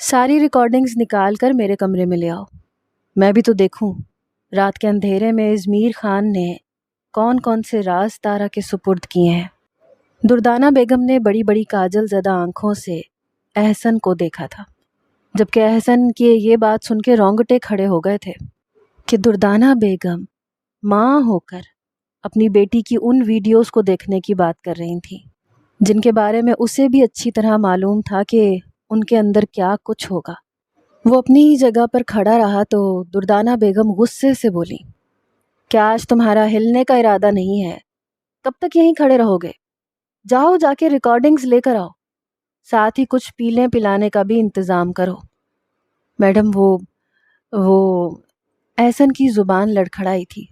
ساری ریکارڈنگز نکال کر میرے کمرے میں لے آؤ، میں بھی تو دیکھوں رات کے اندھیرے میں ضمیر خان نے کون کون سے راز تارا کے سپرد کیے ہیں۔ دردانہ بیگم نے بڑی بڑی کاجل زدہ آنکھوں سے احسن کو دیکھا تھا، جبکہ احسن کی یہ بات سن کے رونگٹے کھڑے ہو گئے تھے کہ دردانہ بیگم ماں ہو کر اپنی بیٹی کی ان ویڈیوز کو دیکھنے کی بات کر رہی تھیں جن کے بارے میں اسے بھی اچھی طرح معلوم تھا کہ ان کے اندر کیا کچھ ہوگا۔ وہ اپنی ہی جگہ پر کھڑا رہا تو دردانہ بیگم غصے سے بولی، کیا آج تمہارا ہلنے کا ارادہ نہیں ہے؟ کب تک یہیں کھڑے رہو گے؟ جاؤ جا کے ریکارڈنگز لے کر آؤ، ساتھ ہی کچھ پیلے پلانے کا بھی انتظام کرو۔ میڈم وہ احسن کی زبان لڑکھڑائی تھی۔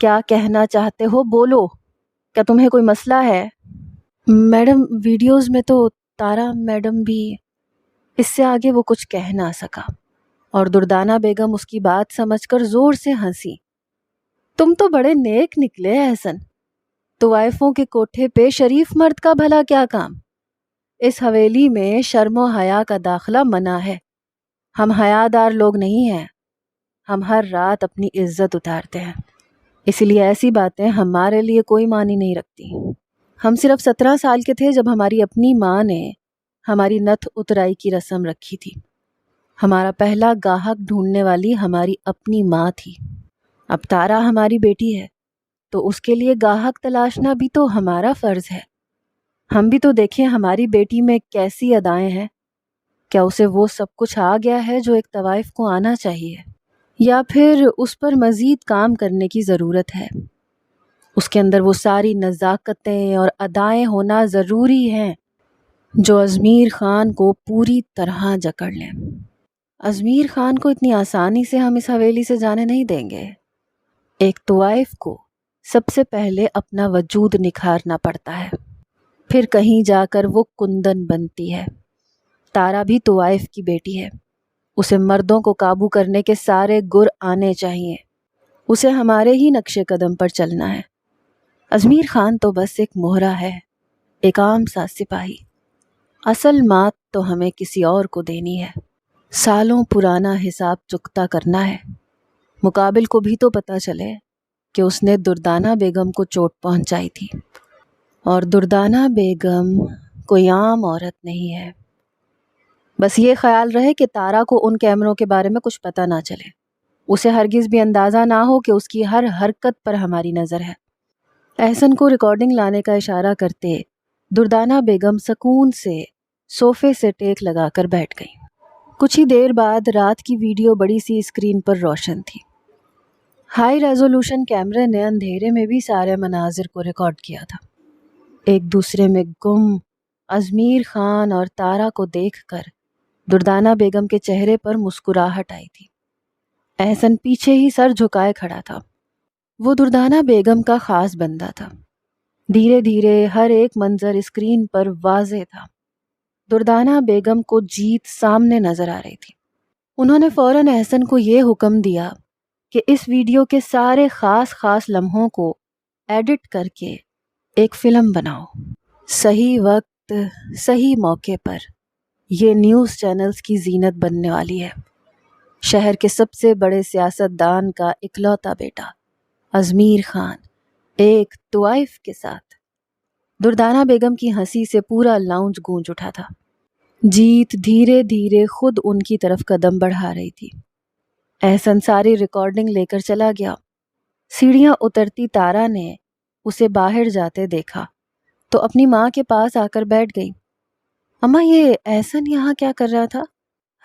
کیا کہنا چاہتے ہو بولو، کیا تمہیں کوئی مسئلہ ہے؟ میڈم ویڈیوز میں تو تارا میڈم بھی۔ اس سے آگے وہ کچھ کہہ نہ سکا اور دردانہ بیگم اس کی بات سمجھ کر زور سے ہنسی۔ تم تو بڑے نیک نکلے احسن، طوائفوں کے کوٹھے پہ شریف مرد کا بھلا کیا کام؟ اس حویلی میں شرم و حیا کا داخلہ منع ہے۔ ہم حیادار لوگ نہیں ہیں، ہم ہر رات اپنی عزت اتارتے ہیں، اسی لیے ایسی باتیں ہمارے لیے کوئی معنی نہیں رکھتی۔ ہم صرف 17 سال کے تھے جب ہماری اپنی ماں نے ہماری نتھ اترائی کی رسم رکھی تھی۔ ہمارا پہلا گاہک ڈھونڈنے والی ہماری اپنی ماں تھی۔ اب تارا ہماری بیٹی ہے تو اس کے لیے گاہک تلاشنا بھی تو ہمارا فرض ہے۔ ہم بھی تو دیکھیں ہماری بیٹی میں کیسی ادائیں ہیں، کیا اسے وہ سب کچھ آ گیا ہے جو ایک طوائف کو آنا چاہیے، یا پھر اس پر مزید کام کرنے کی ضرورت ہے؟ اس کے اندر وہ ساری نزاکتیں اور ادائیں ہونا ضروری ہیں جو ازمیر خان کو پوری طرح جکڑ لیں۔ ازمیر خان کو اتنی آسانی سے ہم اس حویلی سے جانے نہیں دیں گے۔ ایک طوائف کو سب سے پہلے اپنا وجود نکھارنا پڑتا ہے، پھر کہیں جا کر وہ کندن بنتی ہے۔ تارا بھی طوائف کی بیٹی ہے، اسے مردوں کو قابو کرنے کے سارے گر آنے چاہیے، اسے ہمارے ہی نقش قدم پر چلنا ہے۔ ازمیر خان تو بس ایک مہرہ ہے، ایک عام سا سپاہی۔ اصل مات تو ہمیں کسی اور کو دینی ہے، سالوں پرانا حساب چکتا کرنا ہے۔ مقابل کو بھی تو پتہ چلے کہ اس نے دردانہ بیگم کو چوٹ پہنچائی تھی، اور دردانہ بیگم کوئی عام عورت نہیں ہے۔ بس یہ خیال رہے کہ تارا کو ان کیمروں کے بارے میں کچھ پتہ نہ چلے، اسے ہرگز بھی اندازہ نہ ہو کہ اس کی ہر حرکت پر ہماری نظر ہے۔ احسن کو ریکارڈنگ لانے کا اشارہ کرتے دردانہ بیگم سکون سے صوفے سے ٹیک لگا کر بیٹھ گئی۔ کچھ ہی دیر بعد رات کی ویڈیو بڑی سی اسکرین پر روشن تھی۔ ہائی ریزولوشن کیمرے نے اندھیرے میں بھی سارے مناظر کو ریکارڈ کیا تھا۔ ایک دوسرے میں گم ازمیر خان اور تارا کو دیکھ کر دردانہ بیگم کے چہرے پر مسکراہٹ آئی تھی۔ احسن پیچھے ہی سر جھکائے کھڑا تھا۔ وہ دردانہ بیگم کا خاص بندہ تھا۔ دھیرے دھیرے ہر ایک منظر اسکرین پر واضح تھا۔ دردانہ بیگم کو جیت سامنے نظر آ رہی تھی۔ انہوں نے فوراً احسن کو یہ حکم دیا کہ اس ویڈیو کے سارے خاص لمحوں کو ایڈٹ کر کے ایک فلم بناؤ۔ صحیح وقت، صحیح موقع پر یہ نیوز چینلز کی زینت بننے والی ہے۔ شہر کے سب سے بڑے سیاستدان کا اکلوتا بیٹا ازمیر خان ایک طوائف کے ساتھ۔ دردانہ بیگم کی ہنسی سے پورا لاؤنج گونج اٹھا تھا۔ جیت دھیرے دھیرے خود ان کی طرف قدم بڑھا رہی تھی۔ احسن ساری ریکارڈنگ لے کر چلا گیا۔ سیڑھیاں اترتی تارا نے اسے باہر جاتے دیکھا تو اپنی ماں کے پاس آ کر بیٹھ گئی۔ اماں، یہ احسن یہاں کیا کر رہا تھا؟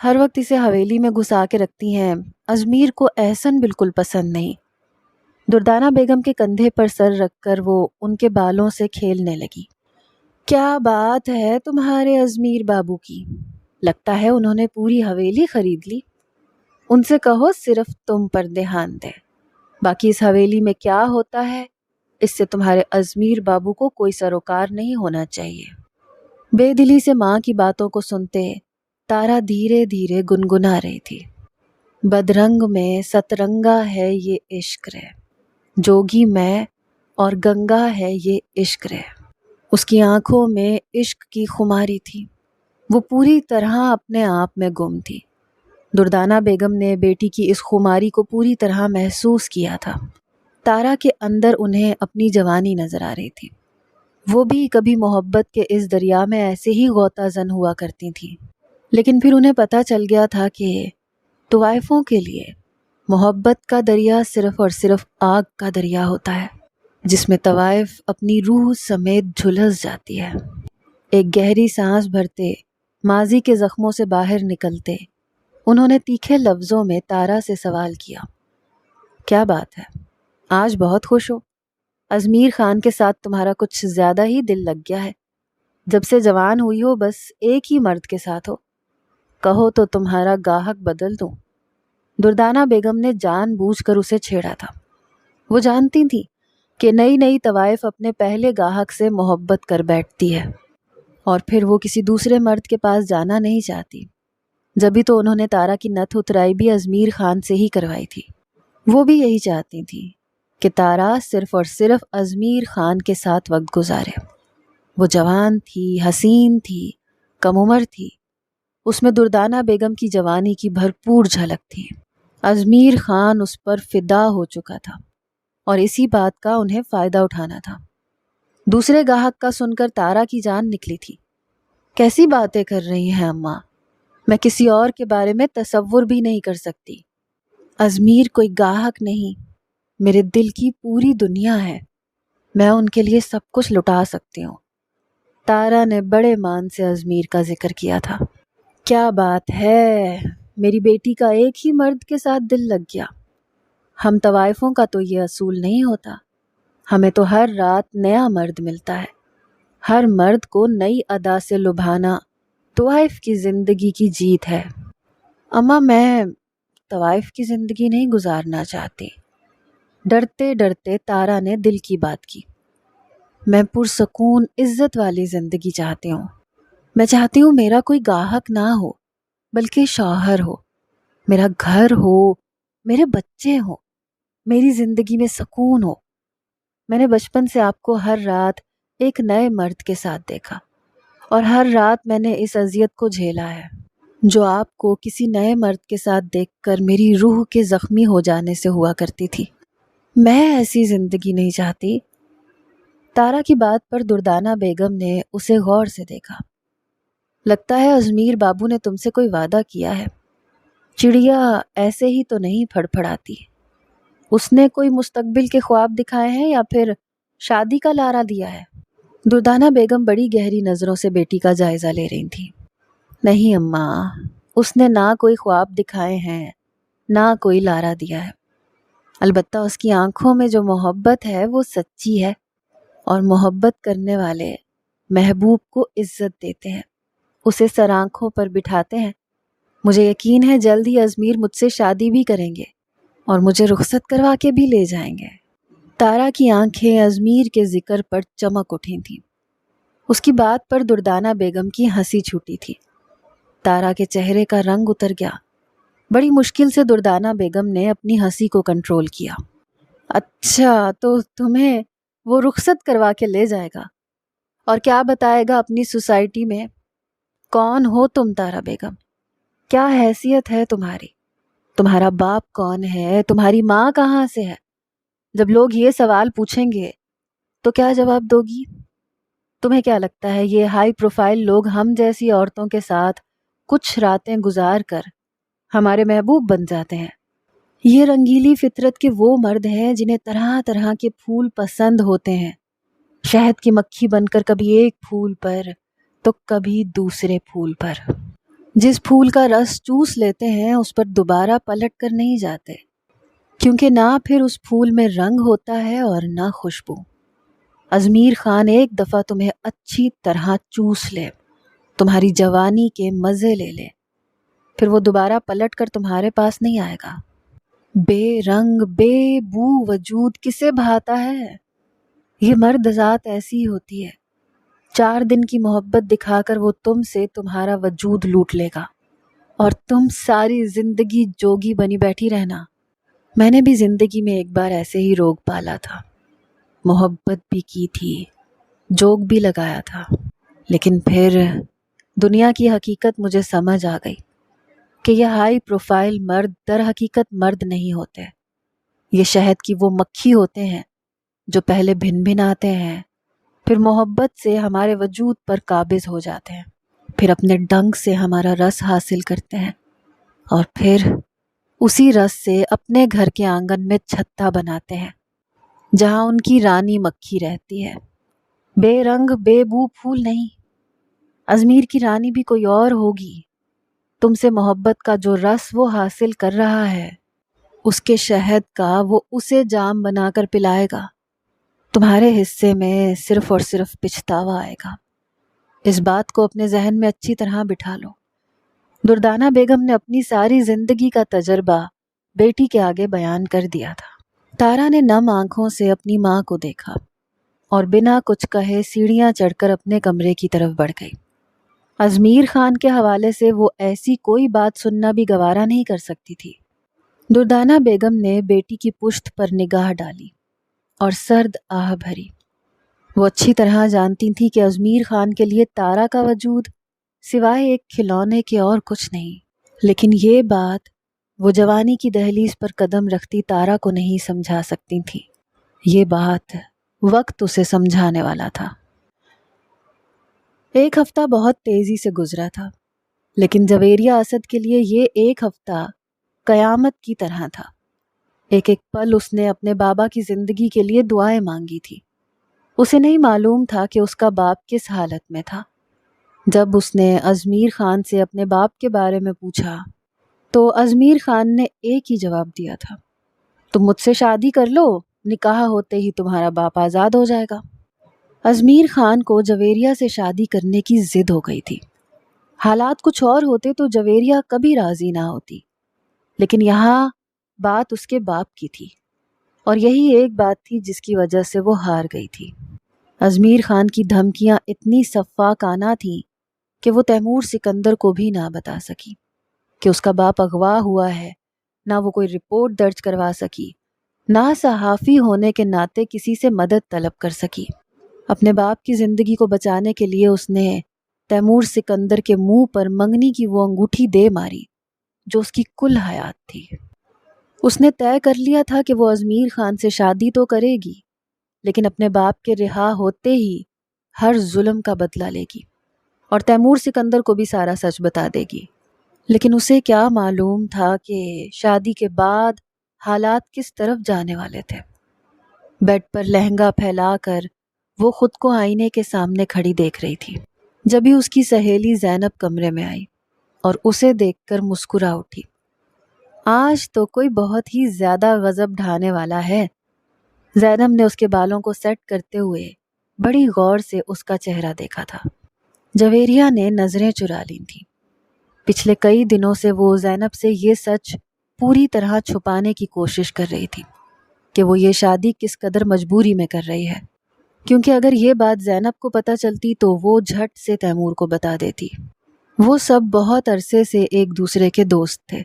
ہر وقت اسے حویلی میں گھسا کے رکھتی ہیں، ازمیر کو احسن بالکل پسند نہیں۔ دردانہ بیگم کے کندھے پر سر رکھ کر وہ ان کے بالوں سے کھیلنے لگی۔ کیا بات ہے تمہارے ازمیر بابو کی؟ لگتا ہے انہوں نے پوری حویلی خرید لی۔ ان سے کہو صرف تم پر دھیان دے، باقی اس حویلی میں کیا ہوتا ہے اس سے تمہارے ازمیر بابو کو کوئی سروکار نہیں ہونا چاہیے۔ بے دلی سے ماں کی باتوں کو سنتے تارا دھیرے دھیرے گنگنا رہی تھی۔ بدرنگ میں سترنگا ہے یہ عشق رے، جوگی میں اور گنگا ہے یہ عشق رے۔ اس کی آنکھوں میں عشق کی خماری تھی۔ وہ پوری طرح اپنے آپ میں گم تھی۔ دردانہ بیگم نے بیٹی کی اس خماری کو پوری طرح محسوس کیا تھا۔ تارا کے اندر انہیں اپنی جوانی نظر آ رہی تھی۔ وہ بھی کبھی محبت کے اس دریا میں ایسے ہی غوطہ زن ہوا کرتی تھیں، لیکن پھر انہیں پتہ چل گیا تھا کہ طوائفوں کے لیے محبت کا دریا صرف اور صرف آگ کا دریا ہوتا ہے، جس میں طوائف اپنی روح سمیت جھلس جاتی ہے۔ ایک گہری سانس بھرتے، ماضی کے زخموں سے باہر نکلتے، انہوں نے تیکھے لفظوں میں تارا سے سوال کیا، کیا بات ہے؟ آج بہت خوش ہو؟ ازمیر خان کے ساتھ تمہارا کچھ زیادہ ہی دل لگ گیا ہے۔ جب سے جوان ہوئی ہو بس ایک ہی مرد کے ساتھ ہو، کہو تو تمہارا گاہک بدل دوں۔ دردانہ بیگم نے جان بوجھ کر اسے چھیڑا تھا۔ وہ جانتی تھی کہ نئی نئی طوائف اپنے پہلے گاہک سے محبت کر بیٹھتی ہے اور پھر وہ کسی دوسرے مرد کے پاس جانا نہیں چاہتی۔ جبھی تو انہوں نے تارا کی نتھ اترائی بھی ازمیر خان سے ہی کروائی تھی۔ وہ بھی یہی چاہتی تھی کہ تارا صرف اور صرف ازمیر خان کے ساتھ وقت گزارے۔ وہ جوان تھی، حسین تھی، کم عمر تھی۔ اس میں دردانہ بیگم کی جوانی کی بھرپور جھلک تھی۔ ازمیر خان اس پر فدا ہو چکا تھا اور اسی بات کا انہیں فائدہ اٹھانا تھا۔ دوسرے گاہک کا سن کر تارا کی جان نکلی تھی۔ کیسی باتیں کر رہی ہیں اماں؟ میں کسی اور کے بارے میں تصور بھی نہیں کر سکتی۔ ازمیر کوئی گاہک نہیں، میرے دل کی پوری دنیا ہے۔ میں ان کے لیے سب کچھ لٹا سکتی ہوں۔ تارا نے بڑے مان سے ازمیر کا ذکر کیا تھا۔ کیا بات ہے، میری بیٹی کا ایک ہی مرد کے ساتھ دل لگ گیا۔ ہم طوائفوں کا تو یہ اصول نہیں ہوتا۔ ہمیں تو ہر رات نیا مرد ملتا ہے۔ ہر مرد کو نئی ادا سے لبھانا طوائف کی زندگی کی جیت ہے۔ اماں میں طوائف کی زندگی نہیں گزارنا چاہتی۔ ڈرتے ڈرتے تارا نے دل کی بات کی۔ میں پرسکون عزت والی زندگی چاہتی ہوں۔ میں چاہتی ہوں میرا کوئی گاہک نہ ہو بلکہ شوہر ہو، میرا گھر ہو، میرے بچے ہوں، میری زندگی میں سکون ہو۔ میں نے بچپن سے آپ کو ہر رات ایک نئے مرد کے ساتھ دیکھا اور ہر رات میں نے اس اذیت کو جھیلا ہے جو آپ کو کسی نئے مرد کے ساتھ دیکھ کر میری روح کے زخمی ہو جانے سے ہوا کرتی تھی۔ میں ایسی زندگی نہیں چاہتی۔ تارا کی بات پر دردانہ بیگم نے اسے غور سے دیکھا۔ لگتا ہے ازمیر بابو نے تم سے کوئی وعدہ کیا ہے۔ چڑیا ایسے ہی تو نہیں پھڑ پھڑاتی۔ اس نے کوئی مستقبل کے خواب دکھائے ہیں یا پھر شادی کا لارا دیا ہے؟ دردانہ بیگم بڑی گہری نظروں سے بیٹی کا جائزہ لے رہی تھی۔ نہیں اماں، اس نے نہ کوئی خواب دکھائے ہیں نہ کوئی لارا دیا ہے۔ البتہ اس کی آنکھوں میں جو محبت ہے وہ سچی ہے اور محبت کرنے والے محبوب کو عزت دیتے ہیں، اسے سر آنکھوں پر بٹھاتے ہیں۔ مجھے یقین ہے جلد ہی ازمیر مجھ سے شادی بھی کریں گے اور مجھے رخصت کروا کے بھی لے جائیں گے۔ تارا کی آنکھیں ازمیر کے ذکر پر چمک اٹھی تھیں۔ اس کی بات پر دردانہ بیگم کی ہنسی چھوٹی تھی۔ تارا کے چہرے کا رنگ اتر گیا۔ بڑی مشکل سے دردانہ بیگم نے اپنی ہنسی کو کنٹرول کیا۔ اچھا، تو تمہیں وہ رخصت کروا کے لے جائے گا اور کیا بتائے گا اپنی سوسائٹی میں؟ کون ہو تم تارا بیگم؟ کیا حیثیت ہے تمہاری؟ تمہارا باپ کون ہے؟ تمہاری ماں کہاں سے ہے؟ جب لوگ یہ سوال پوچھیں گے تو کیا جواب دو گی؟ تمہیں کیا لگتا ہے یہ ہائی پروفائل لوگ ہم جیسی عورتوں کے ساتھ کچھ راتیں گزار کر ہمارے محبوب بن جاتے ہیں؟ یہ رنگیلی فطرت کے وہ مرد ہیں جنہیں طرح طرح کے پھول پسند ہوتے ہیں، شہد کی مکھی بن کر کبھی ایک پھول پر تو کبھی دوسرے پھول پر۔ جس پھول کا رس چوس لیتے ہیں اس پر دوبارہ پلٹ کر نہیں جاتے، کیونکہ نہ پھر اس پھول میں رنگ ہوتا ہے اور نہ خوشبو۔ ازمیر خان ایک دفعہ تمہیں اچھی طرح چوس لے، تمہاری جوانی کے مزے لے لے، پھر وہ دوبارہ پلٹ کر تمہارے پاس نہیں آئے گا۔ بے رنگ بے بو وجود کسے بھاتا ہے؟ یہ مرد ذات ایسی ہوتی ہے، 4 دن کی محبت دکھا کر وہ تم سے تمہارا وجود لوٹ لے گا اور تم ساری زندگی جوگی بنی بیٹھی رہنا۔ میں نے بھی زندگی میں ایک بار ایسے ہی روگ پالا تھا، محبت بھی کی تھی، جوگ بھی لگایا تھا، لیکن پھر دنیا کی حقیقت مجھے سمجھ آ گئی کہ یہ ہائی پروفائل مرد در حقیقت مرد نہیں ہوتے، یہ شہد کی وہ مکھی ہوتے ہیں جو پہلے بھن بھن آتے ہیں، پھر محبت سے ہمارے وجود پر قابض ہو جاتے ہیں، پھر اپنے ڈنگ سے ہمارا رس حاصل کرتے ہیں، اور پھر اسی رس سے اپنے گھر کے آنگن میں چھتا بناتے ہیں جہاں ان کی رانی مکھی رہتی ہے۔ بے رنگ بے بو پھول نہیں، ازمیر کی رانی بھی کوئی اور ہوگی۔ تم سے محبت کا جو رس وہ حاصل کر رہا ہے، اس کے شہد کا وہ اسے جام بنا کر پلائے گا۔ تمہارے حصے میں صرف اور صرف پچھتاوا آئے گا۔ اس بات کو اپنے ذہن میں اچھی طرح بٹھا لو۔ دردانہ بیگم نے اپنی ساری زندگی کا تجربہ بیٹی کے آگے بیان کر دیا تھا۔ تارا نے نم آنکھوں سے اپنی ماں کو دیکھا اور بنا کچھ کہے سیڑھیاں چڑھ کر اپنے کمرے کی طرف بڑھ گئی۔ ازمیر خان کے حوالے سے وہ ایسی کوئی بات سننا بھی گوارا نہیں کر سکتی تھی۔ دردانہ بیگم نے بیٹی کی پشت پر نگاہ ڈالی اور سرد آہ بھری۔ وہ اچھی طرح جانتی تھی کہ ازمیر خان کے لیے تارا کا وجود سوائے ایک کھلونے کے اور کچھ نہیں، لیکن یہ بات وہ جوانی کی دہلیز پر قدم رکھتی تارا کو نہیں سمجھا سکتی تھی۔ یہ بات وقت اسے سمجھانے والا تھا۔ ایک ہفتہ بہت تیزی سے گزرا تھا، لیکن جویریہ اسد کے لیے یہ ایک ہفتہ قیامت کی طرح تھا۔ ایک ایک پل اس نے اپنے بابا کی زندگی کے لیے دعائیں مانگی تھی۔ اسے نہیں معلوم تھا کہ اس کا باپ کس حالت میں تھا۔ جب اس نے ازمیر خان سے اپنے باپ کے بارے میں پوچھا تو ازمیر خان نے ایک ہی جواب دیا تھا، تم مجھ سے شادی کر لو، نکاح ہوتے ہی تمہارا باپ آزاد ہو جائے گا۔ ازمیر خان کو جویریہ سے شادی کرنے کی ضد ہو گئی تھی۔ حالات کچھ اور ہوتے تو جویریہ کبھی راضی نہ ہوتی، لیکن یہاں بات اس کے باپ کی تھی، اور یہی ایک بات تھی جس کی وجہ سے وہ ہار گئی تھی۔ ازمیر خان کی دھمکیاں اتنی سفاکانہ تھیں کہ وہ تیمور سکندر کو بھی نہ بتا سکی کہ اس کا باپ اغوا ہوا ہے، نہ وہ کوئی رپورٹ درج کروا سکی، نہ صحافی ہونے کے ناطے کسی سے مدد طلب کر سکی۔ اپنے باپ کی زندگی کو بچانے کے لیے اس نے تیمور سکندر کے منہ پر منگنی کی وہ انگوٹھی دے ماری جو اس کی کل حیات تھی۔ اس نے طے کر لیا تھا کہ وہ ازمیر خان سے شادی تو کرے گی، لیکن اپنے باپ کے رہا ہوتے ہی ہر ظلم کا بدلہ لے گی اور تیمور سکندر کو بھی سارا سچ بتا دے گی۔ لیکن اسے کیا معلوم تھا کہ شادی کے بعد حالات کس طرف جانے والے تھے۔ بیڈ پر لہنگا پھیلا کر وہ خود کو آئینے کے سامنے کھڑی دیکھ رہی تھی، جبھی اس کی سہیلی زینب کمرے میں آئی اور اسے دیکھ کر مسکرا اٹھی۔ آج تو کوئی بہت ہی زیادہ غضب ڈھانے والا ہے۔ زینب نے اس کے بالوں کو سیٹ کرتے ہوئے بڑی غور سے اس کا چہرہ دیکھا تھا۔ جویریہ نے نظریں چرا لی تھیں۔ پچھلے کئی دنوں سے وہ زینب سے یہ سچ پوری طرح چھپانے کی کوشش کر رہی تھی کہ وہ یہ شادی کس قدر مجبوری میں کر رہی ہے، کیونکہ اگر یہ بات زینب کو پتہ چلتی تو وہ جھٹ سے تیمور کو بتا دیتی۔ وہ سب بہت عرصے سے ایک دوسرے کے دوست تھے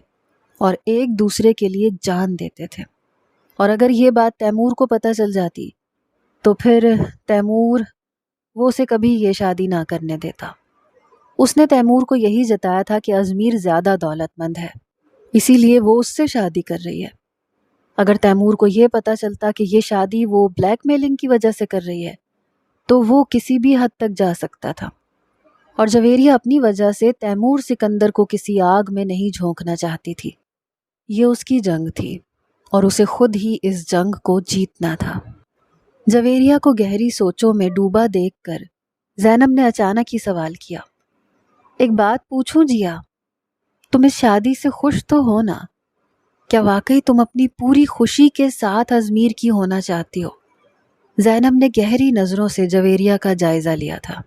اور ایک دوسرے کے لیے جان دیتے تھے، اور اگر یہ بات تیمور کو پتہ چل جاتی تو پھر تیمور وہ اسے کبھی یہ شادی نہ کرنے دیتا۔ اس نے تیمور کو یہی جتایا تھا کہ ازمیر زیادہ دولت مند ہے، اسی لیے وہ اس سے شادی کر رہی ہے۔ اگر تیمور کو یہ پتہ چلتا کہ یہ شادی وہ بلیک میلنگ کی وجہ سے کر رہی ہے تو وہ کسی بھی حد تک جا سکتا تھا، اور جویریہ اپنی وجہ سے تیمور سکندر کو کسی آگ میں نہیں جھونکنا چاہتی تھی۔ یہ اس کی جنگ تھی اور اسے خود ہی اس جنگ کو جیتنا تھا۔ جویریہ کو گہری سوچوں میں ڈوبا دیکھ کر زینب نے اچانک ہی سوال کیا، ایک بات پوچھوں جیا، تم اس شادی سے خوش تو ہو نا؟ کیا واقعی تم اپنی پوری خوشی کے ساتھ ازمیر کی ہونا چاہتی ہو؟ زینب نے گہری نظروں سے جویریہ کا جائزہ لیا تھا۔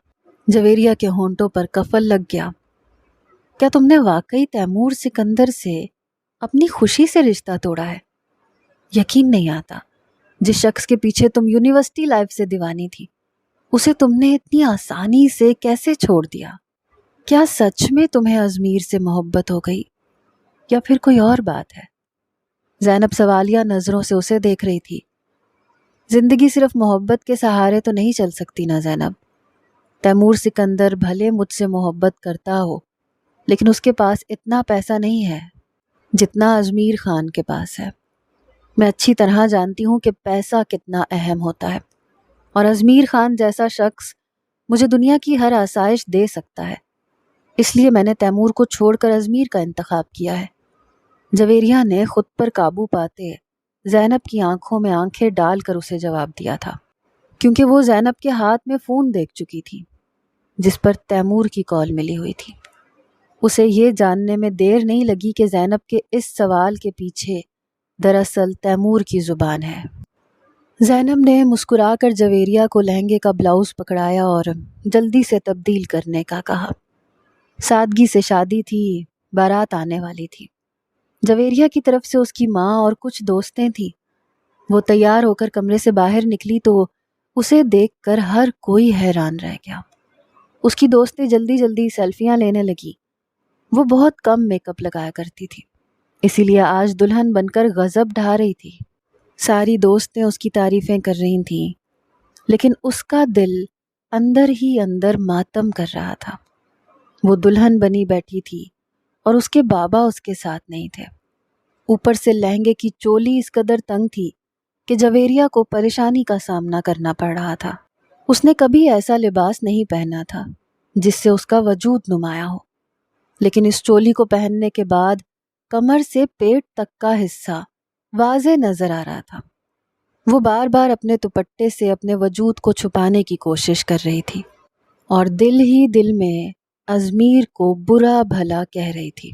جویریہ کے ہونٹوں پر کفل لگ گیا۔ کیا تم نے واقعی تیمور سکندر سے اپنی خوشی سے رشتہ توڑا ہے؟ یقین نہیں آتا، جس شخص کے پیچھے تم یونیورسٹی لائف سے دیوانی تھی، اسے تم نے اتنی آسانی سے کیسے چھوڑ دیا؟ کیا سچ میں تمہیں ازمیر سے محبت ہو گئی یا پھر کوئی اور بات ہے؟ زینب سوالیہ نظروں سے اسے دیکھ رہی تھی۔ زندگی صرف محبت کے سہارے تو نہیں چل سکتی نا زینب، تیمور سکندر بھلے مجھ سے محبت کرتا ہو، لیکن اس کے پاس اتنا پیسہ نہیں ہے جتنا اجمیر خان کے پاس ہے۔ میں اچھی طرح جانتی ہوں کہ پیسہ کتنا اہم ہوتا ہے، اور اجمیر خان جیسا شخص مجھے دنیا کی ہر آسائش دے سکتا ہے۔ اس لیے میں نے تیمور کو چھوڑ کر اجمیر کا انتخاب کیا ہے۔ جویریہ نے خود پر قابو پاتے زینب کی آنکھوں میں آنکھیں ڈال کر اسے جواب دیا تھا، کیونکہ وہ زینب کے ہاتھ میں فون دیکھ چکی تھی جس پر تیمور کی کال ملی ہوئی تھی۔ اسے یہ جاننے میں دیر نہیں لگی کہ زینب کے اس سوال کے پیچھے دراصل تیمور کی زبان ہے۔ زینب نے مسکرا کر جویریہ کو لہنگے کا بلاؤز پکڑایا اور جلدی سے تبدیل کرنے کا کہا۔ سادگی سے شادی تھی، بارات آنے والی تھی۔ جویریہ کی طرف سے اس کی ماں اور کچھ دوستیں تھیں۔ وہ تیار ہو کر کمرے سے باہر نکلی تو اسے دیکھ کر ہر کوئی حیران رہ گیا۔ اس کی دوستیں جلدی جلدی سیلفیاں لینے لگی۔ وہ بہت کم میک اپ لگایا کرتی تھی، اسی لیے آج دلہن بن کر غضب ڈھا رہی تھی۔ ساری دوستیں اس کی تعریفیں کر رہی تھیں، لیکن اس کا دل اندر ہی اندر ماتم کر رہا تھا۔ وہ دلہن بنی بیٹھی تھی اور اس کے بابا اس کے ساتھ نہیں تھے۔ اوپر سے لہنگے کی چولی اس قدر تنگ تھی کہ جویریہ کو پریشانی کا سامنا کرنا پڑ رہا تھا۔ اس نے کبھی ایسا لباس نہیں پہنا تھا جس سے اس کا وجود نمایاں ہو، لیکن اس چولی کو پہننے کے بعد کمر سے پیٹ تک کا حصہ واضح نظر آ رہا تھا۔ وہ بار بار اپنے دوپٹے سے اپنے وجود کو چھپانے کی کوشش کر رہی تھی اور دل ہی دل میں اجمیر کو برا بھلا کہہ رہی تھی،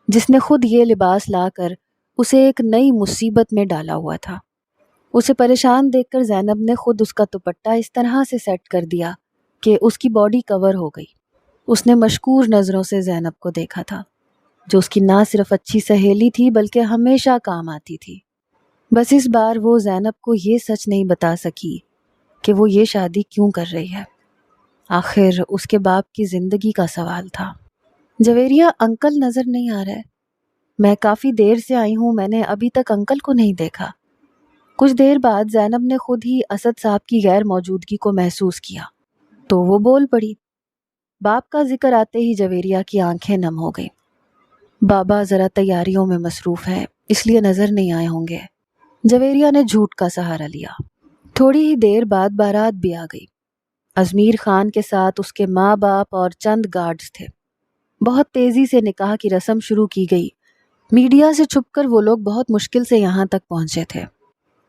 جس نے خود یہ لباس لا کر اسے ایک نئی مصیبت میں ڈالا ہوا تھا۔ اسے پریشان دیکھ کر زینب نے خود اس کا دوپٹہ اس طرح سے سیٹ کر دیا کہ اس کی باڈی کور ہو گئی۔ اس نے مشکور نظروں سے زینب کو دیکھا تھا، جو اس کی نہ صرف اچھی سہیلی تھی بلکہ ہمیشہ کام آتی تھی۔ بس اس بار وہ زینب کو یہ سچ نہیں بتا سکی کہ وہ یہ شادی کیوں کر رہی ہے۔ آخر اس کے باپ کی زندگی کا سوال تھا۔ جویریہ، انکل نظر نہیں آ رہا ہے۔ میں کافی دیر سے آئی ہوں، میں نے ابھی تک انکل کو نہیں دیکھا۔ کچھ دیر بعد زینب نے خود ہی اسد صاحب کی غیر موجودگی کو محسوس کیا تو وہ بول پڑی۔ باپ کا ذکر آتے ہی جویریہ کی آنکھیں نم ہو گئیں۔ بابا ذرا تیاریوں میں مصروف ہیں، اس لیے نظر نہیں آئے ہوں گے۔ جویریہ نے جھوٹ کا سہارا لیا۔ تھوڑی ہی دیر بعد بارات بھی آ گئی۔ اجمیر خان کے ساتھ اس کے ماں باپ اور چند گارڈز تھے۔ بہت تیزی سے نکاح کی رسم شروع کی گئی۔ میڈیا سے چھپ کر وہ لوگ بہت مشکل سے یہاں تک پہنچے تھے،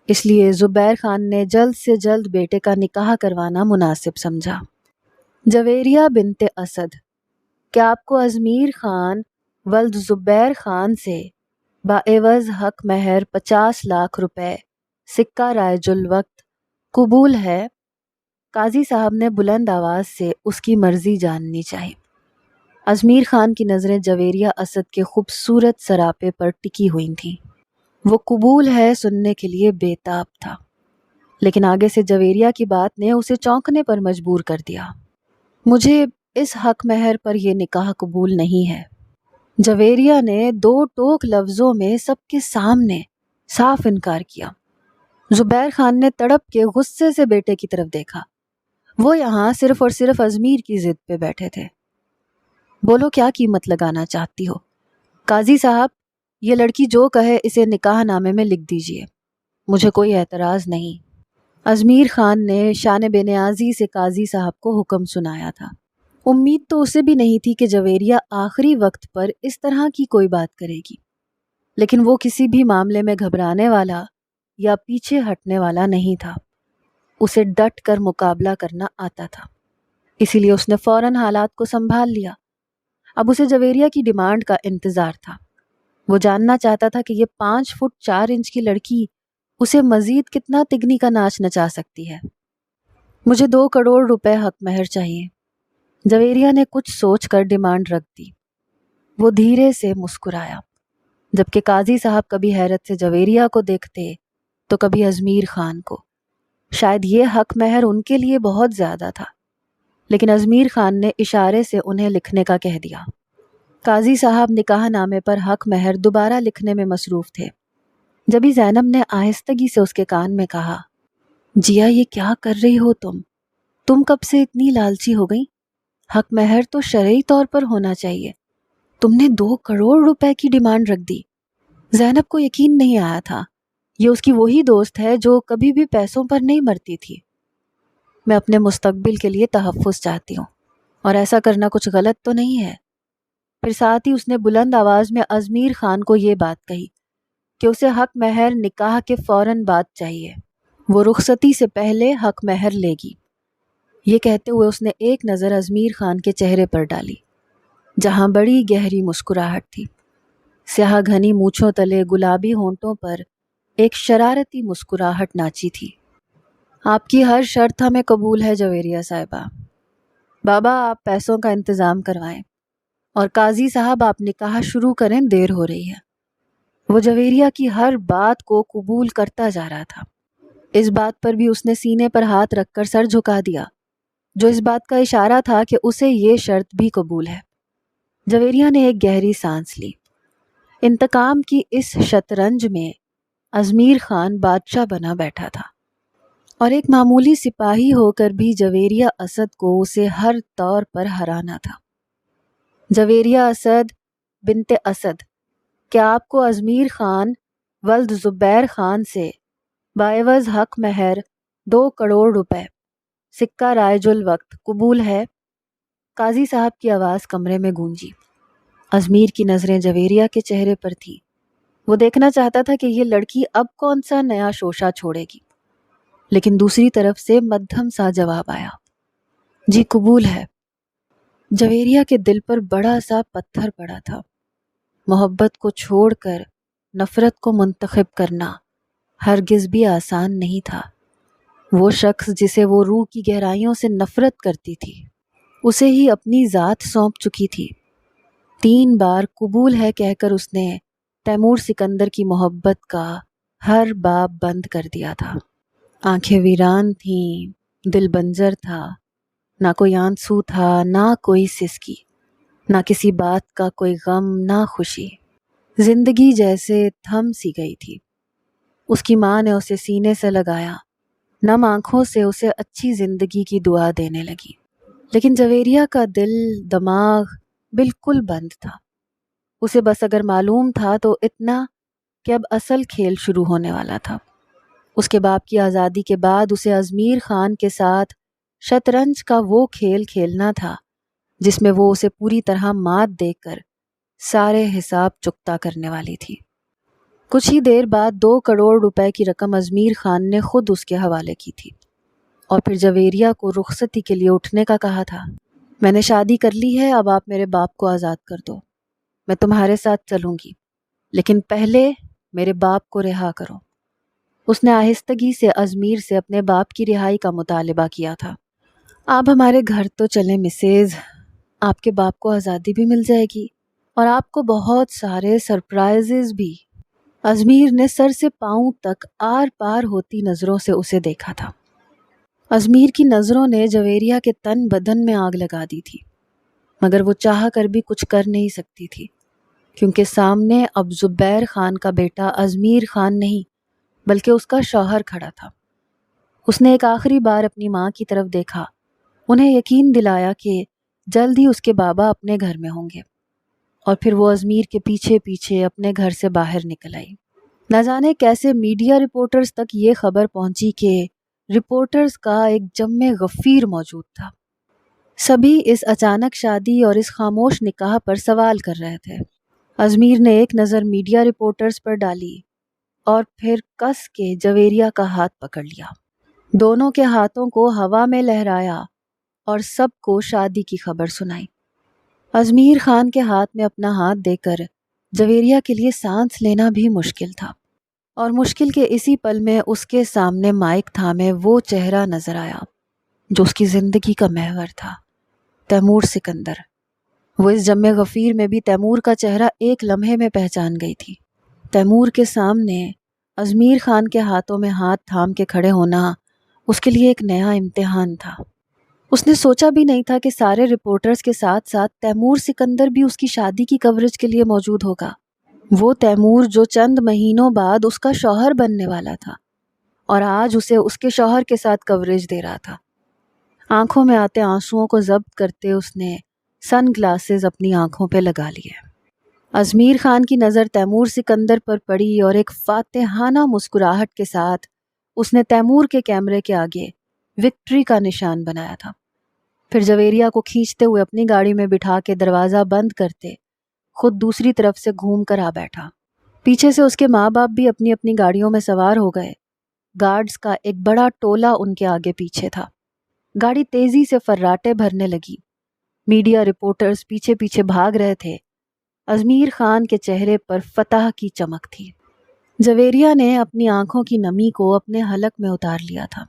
اس لیے زبیر خان نے جلد سے جلد بیٹے کا نکاح کروانا مناسب سمجھا۔ جویریہ بنت اسد، کیا آپ کو اجمیر خان ولد زبیر خان سے باعوض حق مہر 50 لاکھ روپے سکہ رائج الوقت قبول ہے؟ قاضی صاحب نے بلند آواز سے اس کی مرضی جاننی چاہی۔ اجمیر خان کی نظریں جویریہ اسد کے خوبصورت سراپے پر ٹکی ہوئی تھیں۔ وہ قبول ہے سننے کے لیے بے تاب تھا، لیکن آگے سے جویریہ کی بات نے اسے چونکنے پر مجبور کر دیا۔ مجھے اس حق مہر پر یہ نکاح قبول نہیں ہے۔ جویریہ نے 2 ٹوک لفظوں میں سب کے سامنے صاف انکار کیا۔ زبیر خان نے تڑپ کے غصے سے بیٹے کی طرف دیکھا۔ وہ یہاں صرف اور صرف اجمیر کی ضد پہ بیٹھے تھے۔ بولو، کیا قیمت لگانا چاہتی ہو؟ قاضی صاحب، یہ لڑکی جو کہے اسے نکاح نامے میں لکھ دیجئے، مجھے کوئی اعتراض نہیں۔ اجمیر خان نے شان بے نیازی سے قاضی صاحب کو حکم سنایا تھا۔ امید تو اسے بھی نہیں تھی کہ جویریہ آخری وقت پر اس طرح کی کوئی بات کرے گی، لیکن وہ کسی بھی معاملے میں گھبرانے والا یا پیچھے ہٹنے والا نہیں تھا۔ اسے ڈٹ کر مقابلہ کرنا آتا تھا، اسی لیے اس نے فوراً حالات کو سنبھال لیا۔ اب اسے جویریہ کی ڈیمانڈ کا انتظار تھا۔ وہ جاننا چاہتا تھا کہ یہ 5 فٹ 4 انچ کی لڑکی اسے مزید کتنا تگنی کا ناچ نچا سکتی ہے۔ مجھے 2 کروڑ روپے حق مہر چاہیے۔ جویریہ نے کچھ سوچ کر ڈیمانڈ رکھ دی۔ وہ دھیرے سے مسکرایا، جبکہ قاضی صاحب کبھی حیرت سے جویریہ کو دیکھتے تو کبھی اجمیر خان کو۔ شاید یہ حق مہر ان کے لیے بہت زیادہ تھا، لیکن اجمیر خان نے اشارے سے انہیں لکھنے کا کہہ دیا۔ قاضی صاحب نکاح نامے پر حق مہر دوبارہ لکھنے میں مصروف تھے۔ جبھی زینب نے آہستگی سے اس کے کان میں کہا، جیا، یہ کیا کر رہی ہو تم؟ تم کب سے اتنی لالچی ہو گئی؟ حق مہر تو شرعی طور پر ہونا چاہیے، تم نے 2 کروڑ روپے کی ڈیمانڈ رکھ دی۔ زینب کو یقین نہیں آیا تھا، یہ اس کی وہی دوست ہے جو کبھی بھی پیسوں پر نہیں مرتی تھی۔ میں اپنے مستقبل کے لیے تحفظ چاہتی ہوں، اور ایسا کرنا کچھ غلط تو نہیں ہے۔ پھر ساتھ ہی اس نے بلند آواز میں ازمیر خان کو یہ بات کہی کہ اسے حق مہر نکاح کے فوراً بعد چاہیے، وہ رخصتی سے پہلے حق مہر لے گی۔ یہ کہتے ہوئے اس نے ایک نظر ازمیر خان کے چہرے پر ڈالی، جہاں بڑی گہری مسکراہٹ تھی۔ سیاہ گھنی مونچھوں تلے گلابی ہونٹوں پر ایک شرارتی مسکراہٹ ناچی تھی۔ آپ کی ہر شرط ہمیں قبول ہے جویریہ صاحبہ۔ بابا آپ پیسوں کا انتظام کروائیں، اور قاضی صاحب آپ نکاح شروع کریں، دیر ہو رہی ہے۔ وہ جویریہ کی ہر بات کو قبول کرتا جا رہا تھا۔ اس بات پر بھی اس نے سینے پر ہاتھ رکھ کر سر جھکا دیا، جو اس بات کا اشارہ تھا کہ اسے یہ شرط بھی قبول ہے۔ جویریہ نے ایک گہری سانس لی۔ انتقام کی اس شطرنج میں ازمیر خان بادشاہ بنا بیٹھا تھا، اور ایک معمولی سپاہی ہو کر بھی جویریہ اسد کو اسے ہر طور پر ہرانا تھا۔ جویریہ اسد بنت اسد، کیا آپ کو ازمیر خان ولد زبیر خان سے بعوض حق مہر 2 کروڑ روپے سکہ رائج الوقت قبول ہے؟ قاضی صاحب کی آواز کمرے میں گونجی۔ ازمیر کی نظریں جویریہ کے چہرے پر تھی۔ وہ دیکھنا چاہتا تھا کہ یہ لڑکی اب کون سا نیا شوشہ چھوڑے گی، لیکن دوسری طرف سے مدھم سا جواب آیا، جی قبول ہے۔ جویریہ کے دل پر بڑا سا پتھر پڑا تھا۔ محبت کو چھوڑ کر نفرت کو منتخب کرنا ہرگز بھی آسان نہیں تھا۔ وہ شخص جسے وہ روح کی گہرائیوں سے نفرت کرتی تھی، اسے ہی اپنی ذات سونپ چکی تھی۔ 3 بار قبول ہے کہہ کر اس نے تیمور سکندر کی محبت کا ہر باب بند کر دیا تھا۔ آنکھیں ویران تھیں، دل بنجر تھا، نہ کوئی آنسو تھا، نہ کوئی سسکی، نہ کسی بات کا کوئی غم، نہ خوشی۔ زندگی جیسے تھم سی گئی تھی۔ اس کی ماں نے اسے سینے سے لگایا، نم آنکھوں سے اسے اچھی زندگی کی دعا دینے لگی، لیکن جویریہ کا دل دماغ بالکل بند تھا۔ اسے بس اگر معلوم تھا تو اتنا کہ اب اصل کھیل شروع ہونے والا تھا۔ اس کے باپ کی آزادی کے بعد اسے ازمیر خان کے ساتھ شطرنج کا وہ کھیل کھیلنا تھا جس میں وہ اسے پوری طرح مات دے کر سارے حساب چکتا کرنے والی تھی۔ کچھ ہی دیر بعد 2 کروڑ روپے کی رقم ازمیر خان نے خود اس کے حوالے کی تھی، اور پھر جویریہ کو رخصتی کے لیے اٹھنے کا کہا تھا۔ میں نے شادی کر لی ہے، اب آپ میرے باپ کو آزاد کر دو، میں تمہارے ساتھ چلوں گی، لیکن پہلے میرے باپ کو رہا کرو۔ اس نے آہستگی سے ازمیر سے اپنے باپ کی رہائی کا مطالبہ کیا تھا۔ آپ ہمارے گھر تو چلیں مسز، آپ کے باپ کو آزادی بھی مل جائے گی، اور آپ کو بہت سارے سرپرائزز بھی۔ ازمیر نے سر سے پاؤں تک آر پار ہوتی نظروں سے اسے دیکھا تھا۔ ازمیر کی نظروں نے جویریہ کے تن بدن میں آگ لگا دی تھی، مگر وہ چاہ کر بھی کچھ کر نہیں سکتی تھی، کیونکہ سامنے اب زبیر خان کا بیٹا ازمیر خان نہیں بلکہ اس کا شوہر کھڑا تھا۔ اس نے ایک آخری بار اپنی ماں کی طرف دیکھا، انہیں یقین دلایا کہ جلد ہی اس کے بابا اپنے گھر میں ہوں گے، اور پھر وہ ازمیر کے پیچھے پیچھے اپنے گھر سے باہر نکل آئی۔ نہ جانے کیسے میڈیا رپورٹرز تک یہ خبر پہنچی کہ رپورٹرز کا ایک جم غفیر موجود تھا۔ سبھی اس اچانک شادی اور اس خاموش نکاح پر سوال کر رہے تھے۔ ازمیر نے ایک نظر میڈیا رپورٹرز پر ڈالی اور پھر کس کے جویریہ کا ہاتھ پکڑ لیا، دونوں کے ہاتھوں کو ہوا میں لہرایا اور سب کو شادی کی خبر سنائی۔ ازمیر خان کے ہاتھ میں اپنا ہاتھ دے کر جویریہ کے لیے سانس لینا بھی مشکل تھا، اور مشکل کے اسی پل میں اس کے سامنے مائک تھامے وہ چہرہ نظر آیا جو اس کی زندگی کا محور تھا، تیمور سکندر۔ وہ اس جم غفیر میں بھی تیمور کا چہرہ ایک لمحے میں پہچان گئی تھی۔ تیمور کے سامنے ازمیر خان کے ہاتھوں میں ہاتھ تھام کے کھڑے ہونا اس کے لیے ایک نیا امتحان تھا۔ اس نے سوچا بھی نہیں تھا کہ سارے رپورٹرز کے ساتھ ساتھ تیمور سکندر بھی اس کی شادی کی کوریج کے لیے موجود ہوگا۔ وہ تیمور جو چند مہینوں بعد اس کا شوہر بننے والا تھا، اور آج اسے اس کے شوہر کے ساتھ کوریج دے رہا تھا۔ آنکھوں میں آتے آنسوؤں کو ضبط کرتے اس نے سن گلاسز اپنی آنکھوں پہ لگا لیے۔ ازمیر خان کی نظر تیمور سکندر پر پڑی اور ایک فاتحانہ مسکراہٹ کے ساتھ اس نے تیمور کے کیمرے کے آگے وکٹری کا نشان بنایا تھا۔ پھر جویریہ کو کھینچتے ہوئے اپنی گاڑی میں بٹھا کے دروازہ بند کرتے خود دوسری طرف سے گھوم کر آ بیٹھا۔ پیچھے سے اس کے ماں باپ بھی اپنی اپنی گاڑیوں میں سوار ہو گئے۔ گارڈز کا ایک بڑا ٹولہ ان کے آگے پیچھے تھا۔ گاڑی تیزی سے فراٹے بھرنے لگی۔ میڈیا رپورٹرز پیچھے پیچھے بھاگ رہے تھے۔ ازمیر خان کے چہرے پر فتح کی چمک تھی۔ جویریہ نے اپنی آنکھوں کی نمی کو اپنے حلق میں اتار لیا تھا۔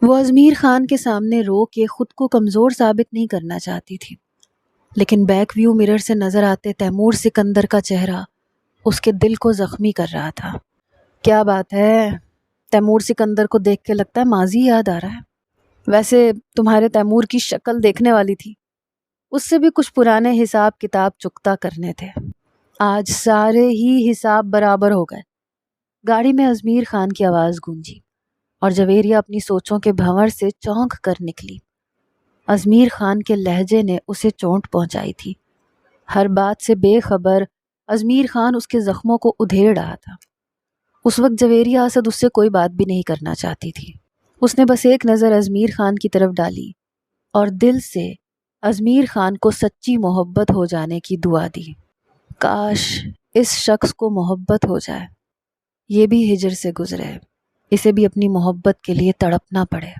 وہ ازمیر خان کے سامنے رو کے خود کو کمزور ثابت نہیں کرنا چاہتی تھی، لیکن بیک ویو مرر سے نظر آتے تیمور سکندر کا چہرہ اس کے دل کو زخمی کر رہا تھا۔ کیا بات ہے، تیمور سکندر کو دیکھ کے لگتا ہے ماضی یاد آ رہا ہے۔ ویسے تمہارے تیمور کی شکل دیکھنے والی تھی، اس سے بھی کچھ پرانے حساب کتاب چکتا کرنے تھے۔ آج سارے ہی حساب برابر ہو گئے۔ گاڑی میں ازمیر خان کی آواز گونجی اور جویریہ اپنی سوچوں کے بھنور سے چونک کر نکلی۔ ازمیر خان کے لہجے نے اسے چوٹ پہنچائی تھی۔ ہر بات سے بے خبر ازمیر خان اس کے زخموں کو ادھیڑ رہا تھا۔ اس وقت جویریہ اسد اس سے کوئی بات بھی نہیں کرنا چاہتی تھی۔ اس نے بس ایک نظر ازمیر خان کی طرف ڈالی اور دل سے ازمیر خان کو سچی محبت ہو جانے کی دعا دی۔ کاش اس شخص کو محبت ہو جائے، یہ بھی ہجر سے گزرے، اسے بھی اپنی محبت کے لیے تڑپنا پڑے۔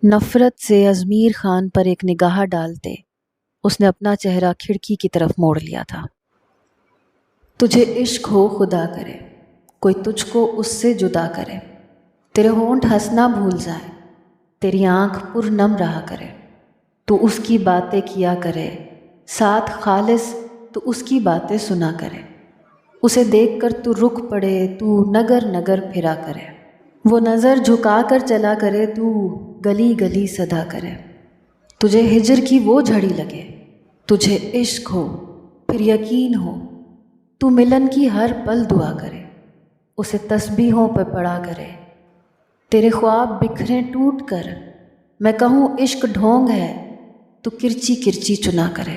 نفرت سے ازمیر خان پر ایک نگاہ ڈالتے اس نے اپنا چہرہ کھڑکی کی طرف موڑ لیا تھا۔ تجھے عشق ہو خدا کرے، کوئی تجھ کو اس سے جدا کرے، تیرے ہونٹ ہنسنا بھول جائے، تیری آنکھ پر نم رہا کرے، تو اس کی باتیں کیا کرے، ساتھ خالص تو اس کی باتیں سنا کرے، اسے دیکھ کر تو رک پڑے، تو نگر نگر پھرا کرے، وہ نظر جھکا کر چلا کرے، تو گلی گلی صدا کرے، تجھے ہجر کی وہ جھڑی لگے، تجھے عشق ہو پھر یقین ہو، تو ملن کی ہر پل دعا کرے، اسے تسبیحوں پہ پڑا کرے، تیرے خواب بکھریں ٹوٹ کر، میں کہوں عشق ڈھونگ ہے، تو کرچی کرچی چنا کرے،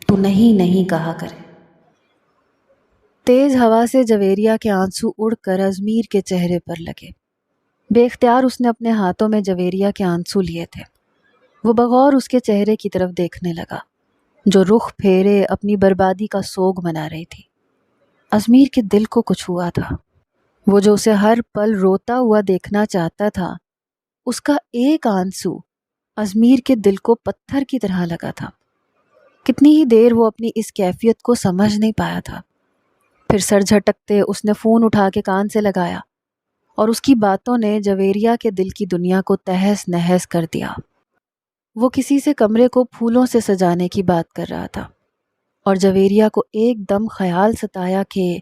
تو نہیں نہیں کہا کرے۔ تیز ہوا سے جویریہ کے آنسو اڑ کر ازمیر کے چہرے پر لگے۔ بے اختیار اس نے اپنے ہاتھوں میں جویریہ کے آنسو لیے تھے۔ وہ بغور اس کے چہرے کی طرف دیکھنے لگا، جو رخ پھیرے اپنی بربادی کا سوگ منا رہی تھی۔ ازمیر کے دل کو کچھ ہوا تھا۔ وہ جو اسے ہر پل روتا ہوا دیکھنا چاہتا تھا، اس کا ایک آنسو ازمیر کے دل کو پتھر کی طرح لگا تھا۔ کتنی ہی دیر وہ اپنی اس کیفیت کو سمجھ نہیں پایا تھا۔ پھر سر جھٹکتے اس نے فون اٹھا کے کان سے لگایا اور اس کی باتوں نے جویریہ کے دل کی دنیا کو تہس نہس کر دیا۔ وہ کسی سے کمرے کو پھولوں سے سجانے کی بات کر رہا تھا اور جویریہ کو ایک دم خیال ستایا کہ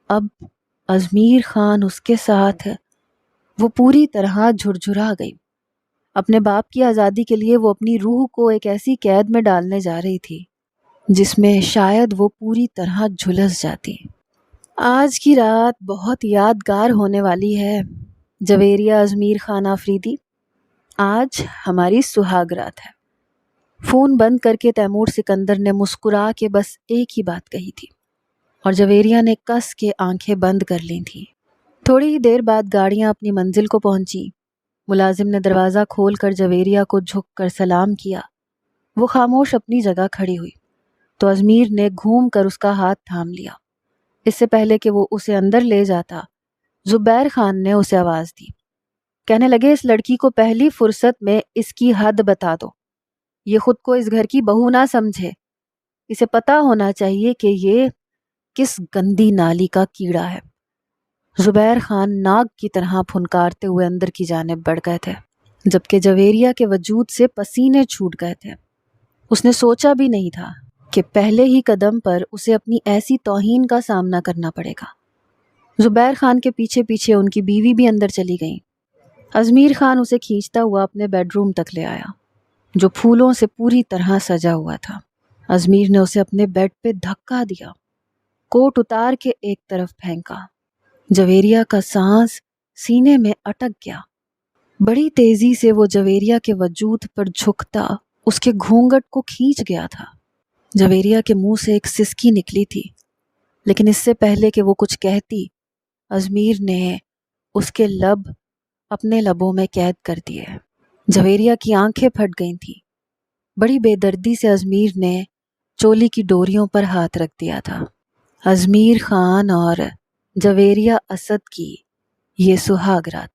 اب ازمیر خان اس کے ساتھ ہے۔ وہ پوری طرح جھرجھرا گئی۔ اپنے باپ کی آزادی کے لیے وہ اپنی روح کو ایک ایسی قید میں ڈالنے جا رہی تھی جس میں شاید وہ پوری طرح جھلس جاتی۔ آج کی رات بہت یادگار ہونے والی ہے جویریہ ازمیر خان آفریدی، آج ہماری سہاگ رات ہے۔ فون بند کر کے تیمور سکندر نے مسکرا کے بس ایک ہی بات کہی تھی اور جویریہ نے کس کے آنکھیں بند کر لی تھیں۔ تھوڑی ہی دیر بعد گاڑیاں اپنی منزل کو پہنچی۔ ملازم نے دروازہ کھول کر جویریہ کو جھک کر سلام کیا۔ وہ خاموش اپنی جگہ کھڑی ہوئی تو ازمیر نے گھوم کر اس کا ہاتھ تھام لیا۔ اس سے پہلے کہ وہ اسے اندر لے جاتا، زبیر خان نے اسے آواز دی۔ کہنے لگے اس لڑکی کو پہلی فرصت میں اس کی حد بتا دو۔ یہ خود کو اس گھر کی بہو نہ سمجھے۔ اسے پتا ہونا چاہیے کہ یہ کس گندی نالی کا کیڑا ہے۔ زبیر خان ناگ کی طرح پھنکارتے ہوئے اندر کی جانب بڑھ گئے تھے، جبکہ جویریہ کے وجود سے پسینے چھوٹ گئے تھے۔ اس نے سوچا بھی نہیں تھا کہ پہلے ہی قدم پر اسے اپنی ایسی توہین کا سامنا کرنا پڑے گا۔ زبیر خان کے پیچھے پیچھے ان کی بیوی بھی اندر چلی گئیں۔ ازمیر خان اسے کھینچتا ہوا اپنے بیڈ روم تک لے آیا، جو پھولوں سے پوری طرح سجا ہوا تھا۔ ازمیر نے اسے اپنے بیڈ پہ دھکا دیا، کوٹ اتار کے ایک طرف پھینکا۔ جویریہ کا سانس سینے میں اٹک گیا۔ بڑی تیزی سے وہ جویریہ کے وجود پر جھکتا اس کے گھونگھٹ کو کھینچ گیا تھا۔ جویریہ کے منہ سے ایک سسکی نکلی تھی، لیکن اس سے پہلے کہ وہ کچھ کہتی، ازمیر نے اس کے لب اپنے لبوں میں قید کر دیے۔ جویریہ کی آنکھیں پھٹ گئی تھیں۔ بڑی بے دردی سے ازمیر نے چولی کی ڈوریوں پر ہاتھ رکھ دیا تھا۔ ازمیر خان اور جویریہ اسد کی یہ سہاگ رات